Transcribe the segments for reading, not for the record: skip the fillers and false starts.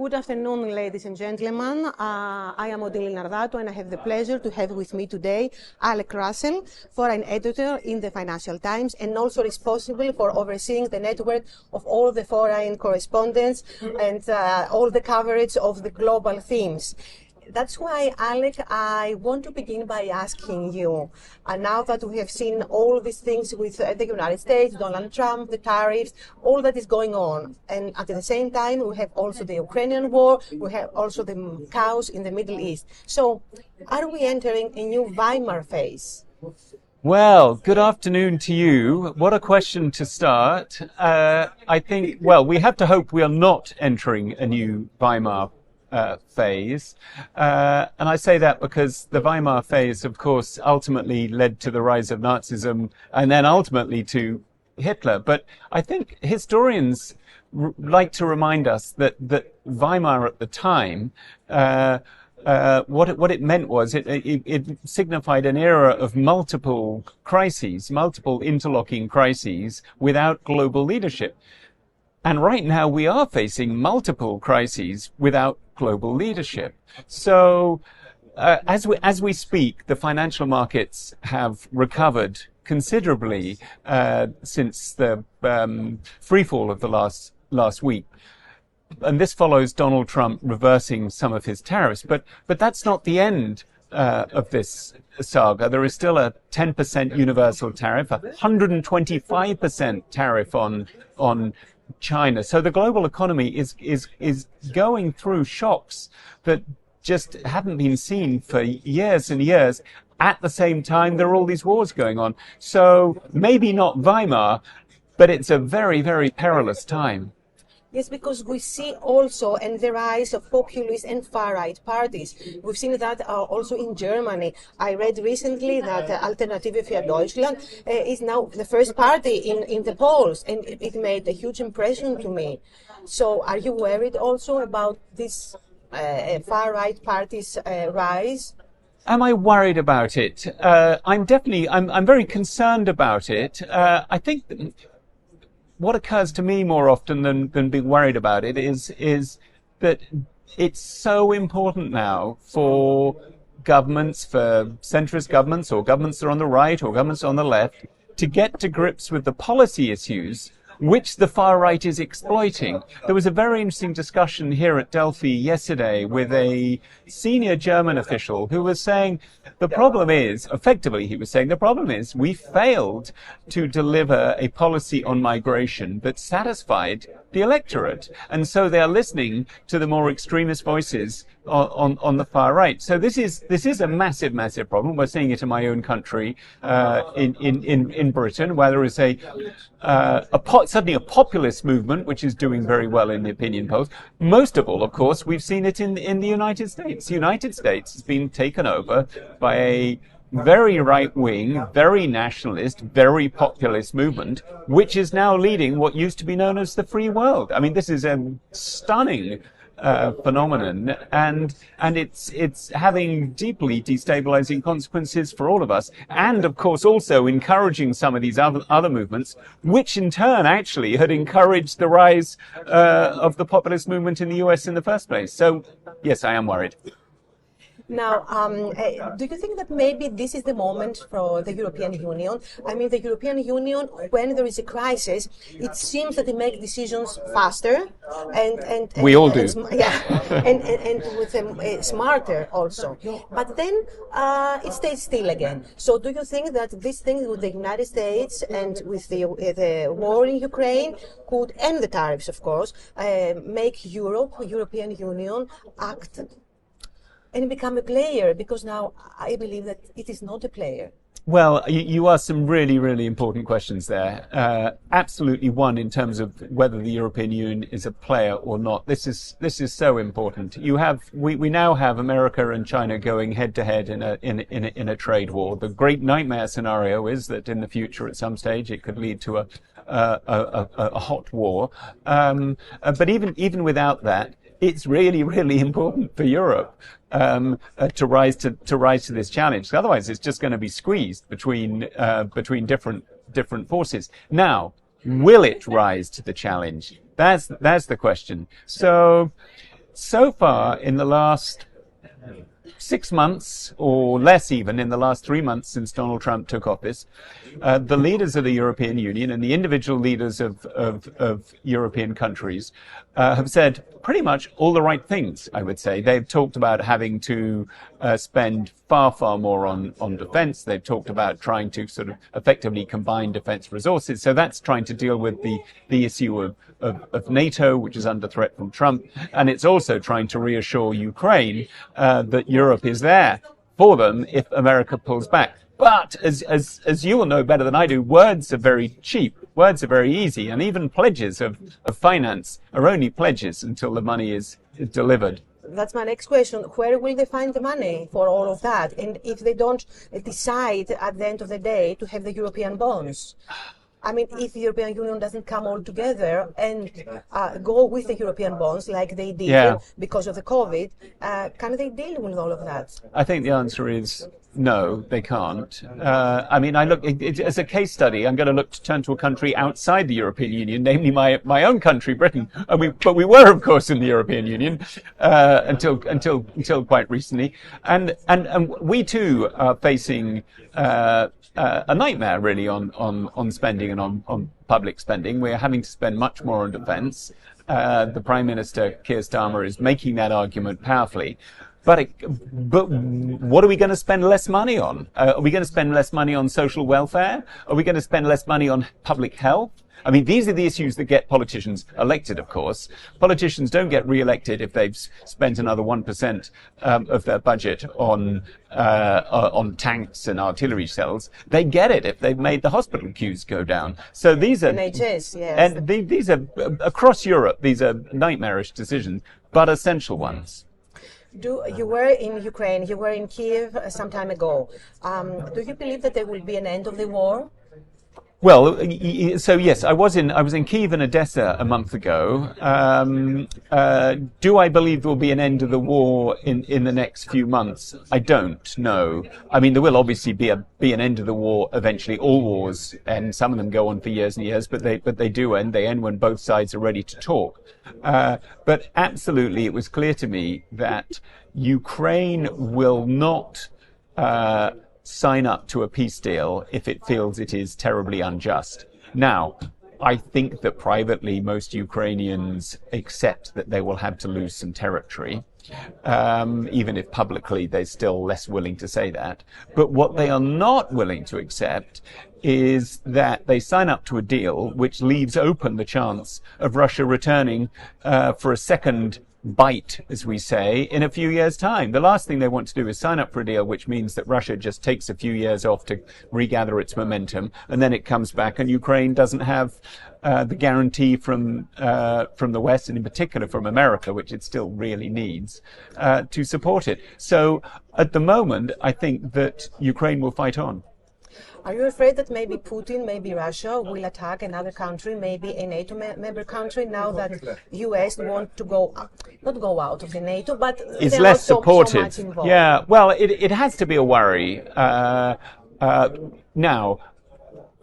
Good afternoon, ladies and gentlemen. I am Odin Linardatou, and I have the pleasure to have with me today Alec, foreign editor in the Financial Times, and also responsible for overseeing the network of all the foreign correspondents and all the coverage of the global themes. That's why, Alec, I want to begin by asking you, now that we have seen all these things with the United States, Donald Trump, the tariffs, all that is going on, and at the same time, we have also the Ukrainian war, we have also the chaos in the Middle East. So, are we entering a new Weimar phase? Well, good afternoon to you. What a question to start. I think, well, we have to hope we are not entering a new Weimar phase. And I say that because the Weimar phase, of course, ultimately led to the rise of Nazism and then ultimately to Hitler. But I think historians like to remind us that Weimar at the time, what it meant was it signified an era of multiple crises, multiple interlocking crises without global leadership. And right now we are facing multiple crises without global leadership. So, as we speak, the financial markets have recovered considerably since the free fall of the last week. And this follows Donald Trump reversing some of his tariffs. But that's not the end of this saga. There is still a 10% universal tariff, a 125% tariff on China. So the global economy is going through shocks that just haven't been seen for years and years. At the same time, there are all these wars going on. So maybe not Weimar, but it's a very, very perilous time. Yes, because we see also the rise of populist and far-right parties. We've seen that also in Germany. I read recently that Alternative für Deutschland is now the first party in the polls, and it made a huge impression to me. So are you worried also about this far-right parties' rise? Am I worried about it? I'm very concerned about it. I think what occurs to me more often than being worried about it is that it's so important now for governments, for centrist governments or governments that are on the right or governments on the left, to get to grips with the policy issues which the far right is exploiting. There was a very interesting discussion here at Delphi yesterday with a senior German official who was saying the problem is, effectively he was saying, the problem is we failed to deliver a policy on migration that satisfied the electorate. And so they are listening to the more extremist voices on the far right. So this is a massive, massive problem. We're seeing it in my own country, in Britain, where there is suddenly a populist movement which is doing very well in the opinion polls. Most of all, of course, we've seen it in the United States. The United States has been taken over by a very right-wing, very nationalist, very populist movement, which is now leading what used to be known as the free world. I mean, this is a stunning phenomenon, and it's having deeply destabilizing consequences for all of us, and of course also encouraging some of these other movements, which in turn actually had encouraged the rise of the populist movement in the US in the first place. So yes, I am worried. Now, do you think that maybe this is the moment for the European Union? I mean, the European Union, when there is a crisis, it seems that they make decisions faster and we all do. And with them smarter also. But then it stays still again. So, do you think that this thing with the United States and with the war in Ukraine could, and the tariffs, of course, make European Union act and become a player, because now I believe that it is not a player? Well, you asked some really, really important questions there. Absolutely one in terms of whether the European Union is a player or not. This is so important. We now have America and China going head to head in a trade war. The great nightmare scenario is that in the future, at some stage, it could lead to a hot war. But even without that, it's really, really important for Europe to rise to this challenge. Otherwise, it's just going to be squeezed between different forces. Now, will it rise to the challenge? That's the question. So, so far in the last 6 months, or less even, in the last 3 months since Donald Trump took office, the leaders of the European Union and the individual leaders of European countries have said pretty much all the right things, I would say. They've talked about having to spend far more on defense. They've talked about trying to sort of effectively combine defense resources. So that's trying to deal with the issue of NATO, which is under threat from Trump. And it's also trying to reassure Ukraine that Europe is there for them if America pulls back. But as you will know better than I do, words are very cheap. Words are very easy. And even pledges of finance are only pledges until the money is delivered. That's my next question. Where will they find the money for all of that? And if they don't decide at the end of the day to have the European bonds? I mean, if the European Union doesn't come all together and go with the European bonds like they did because of the COVID, can they deal with all of that? I think the answer is no, they can't. I mean, I look as a case study. I'm going to turn to a country outside the European Union, namely my own country, Britain. But we were, of course, in the European Union until quite recently, and we too are facing a nightmare really on spending and on public spending. We're having to spend much more on defence. The Prime Minister Keir Starmer is making that argument powerfully. But what are we going to spend less money on? Are we going to spend less money on social welfare? Are we going to spend less money on public health? I mean, these are the issues that get politicians elected, of course. Politicians don't get re-elected if they've spent another 1% of their budget on tanks and artillery cells. They get it if they've made the hospital queues go down. So these are NHS, yes. And these are across Europe. These are nightmarish decisions, but essential ones. You were in Ukraine, you were in Kiev some time ago. Do you believe that there will be an end of the war? Well, so yes, I was in Kiev and Odessa a month ago. Do I believe there will be an end of the war in the next few months? I don't know. I mean, there will obviously be an end of the war eventually. All wars, and some of them go on for years and years, but they do end. They end when both sides are ready to talk. But absolutely, it was clear to me that Ukraine will not sign up to a peace deal if it feels it is terribly unjust. Now, I think that privately most Ukrainians accept that they will have to lose some territory, even if publicly they're still less willing to say that. But what they are not willing to accept is that they sign up to a deal which leaves open the chance of Russia returning for a second bite, as we say, in a few years' time. The last thing they want to do is sign up for a deal which means that Russia just takes a few years off to regather its momentum, and then it comes back and Ukraine doesn't have the guarantee from the West, and in particular from America, which it still really needs, to support it. So at the moment, I think that Ukraine will fight on. Are you afraid that maybe Putin, maybe Russia will attack another country, maybe a NATO member country, now that US want to not go out of the NATO, but is less supportive? So much involved? Yeah, well, it has to be a worry. Now,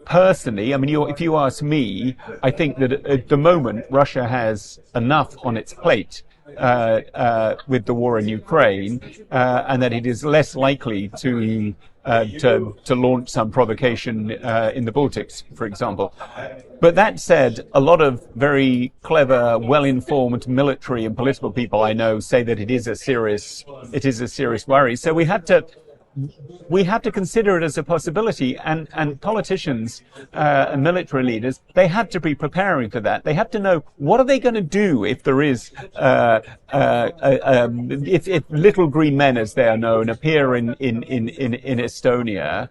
personally, I mean, if you ask me, I think that at the moment Russia has enough on its plate with the war in Ukraine, and that it is less likely to launch some provocation in the Baltics, for example. But that said, a lot of very clever, well-informed military and political people I know say that it is a serious worry. So we have to consider it as a possibility, and politicians and military leaders, they have to be preparing for that. They have to know what are they going to do if there is if little green men, as they are known, appear in Estonia.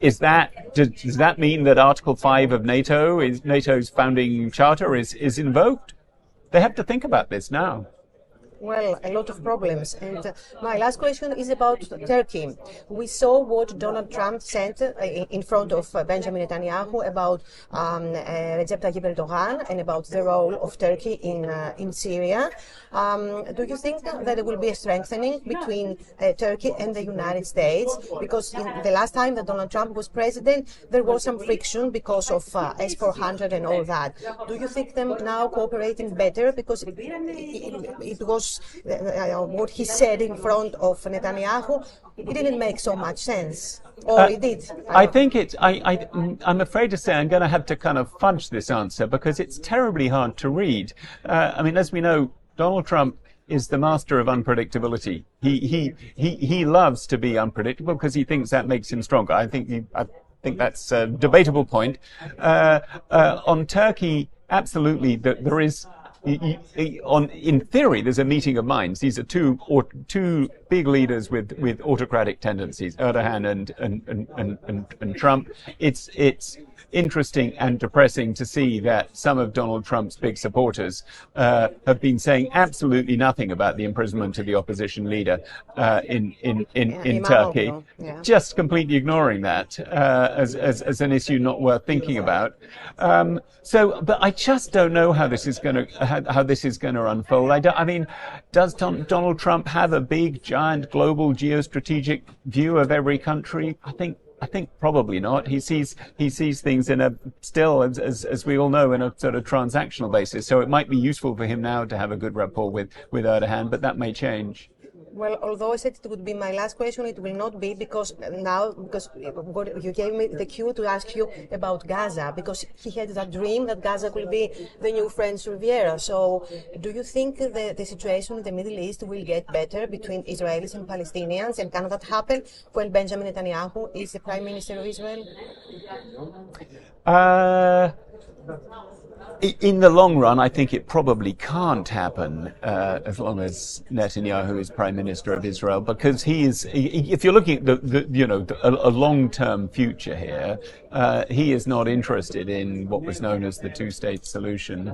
Does that mean that Article 5 of NATO's founding charter is invoked? They have to think about this now. Well, a lot of problems. And my last question is about Turkey. We saw what Donald Trump sent in front of Benjamin Netanyahu about Recep Tayyip Erdogan and about the role of Turkey in Syria. Do you think that there will be a strengthening between Turkey and the United States? Because in the last time that Donald Trump was president, there was some friction because of S-400 and all that. Do you think them now cooperating better? Because it was what he said in front of Netanyahu, it didn't make so much sense. Or it did. I think it's. I'm afraid to say I'm going to have to kind of fudge this answer because it's terribly hard to read. I mean, as we know, Donald Trump is the master of unpredictability. He loves to be unpredictable because he thinks that makes him stronger. I think that's a debatable point. On Turkey, absolutely, there is. In theory, there's a meeting of minds. These are two big leaders with autocratic tendencies, Erdogan and Trump. It's interesting and depressing to see that some of Donald Trump's big supporters have been saying absolutely nothing about the imprisonment of the opposition leader in Turkey, just completely ignoring that as an issue not worth thinking about. But I just don't know how this is going to unfold. I mean, does Donald Trump have a big, giant, global geostrategic view of every country? I think probably not. He sees things as we all know, in a sort of transactional basis. So it might be useful for him now to have a good rapport with Erdogan, but that may change. Well, although I said it would be my last question, it will not be because you gave me the cue to ask you about Gaza, because he had that dream that Gaza will be the new French Riviera. So do you think the situation in the Middle East will get better between Israelis and Palestinians? And can that happen when Benjamin Netanyahu is the Prime Minister of Israel? In the long run, I think it probably can't happen as long as Netanyahu is Prime Minister of Israel, because he is. If you're looking at a long-term future here, he is not interested in what was known as the two-state solution.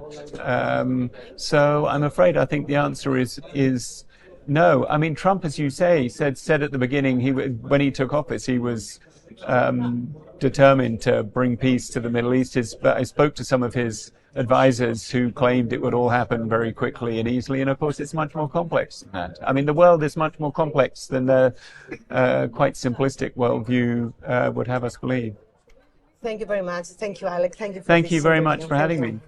So I'm afraid I think the answer is no. I mean, Trump, as you say, said at the beginning, when he took office, he was determined to bring peace to the Middle East. I spoke to some of his advisors who claimed it would all happen very quickly and easily, and of course it's much more complex than that. I mean, the world is much more complex than the quite simplistic worldview would have us believe. Thank you very much. Thank you, Alec. Thank you. Thank you very much for having me.